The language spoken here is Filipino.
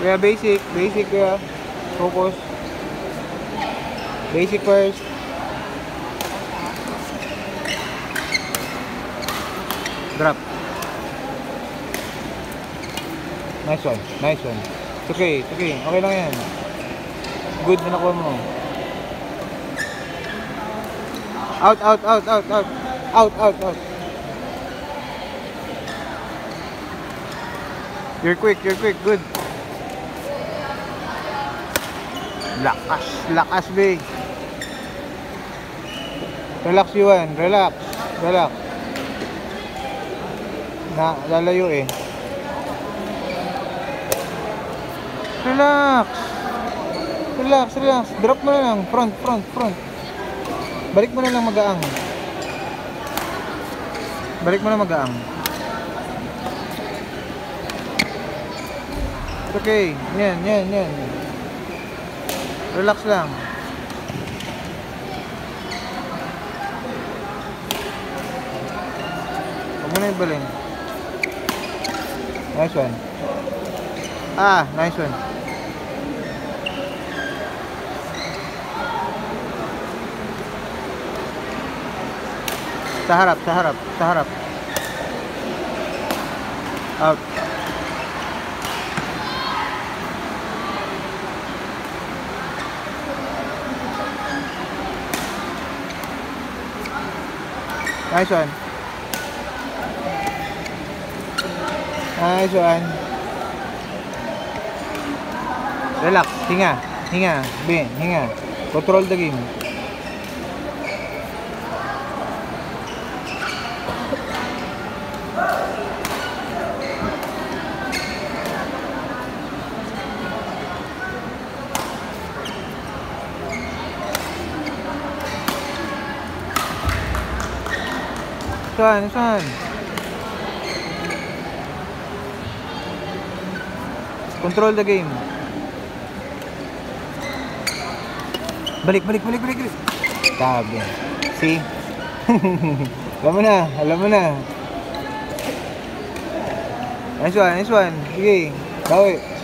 Kaya basic kaya. Focus. Basic first. Drop. Nice one. It's okay. Okay lang yan. Good na nakuha mo. Out. You're quick. Good. Lakas, big. Relax, Yuan. Relax. Lalayo eh. Relax. Drop mo na lang. Front. Balik mo na lang magaang. Okay. Yan. Relax lang. Huwag mo na ibaling. Nice one. Nice one. Sa harap. Out. Nice one. Relax. Hinga. Control the game. Saan? Control the game. Balik. Tabi. See? Alam mo na. Nice one. Sige. Bawi.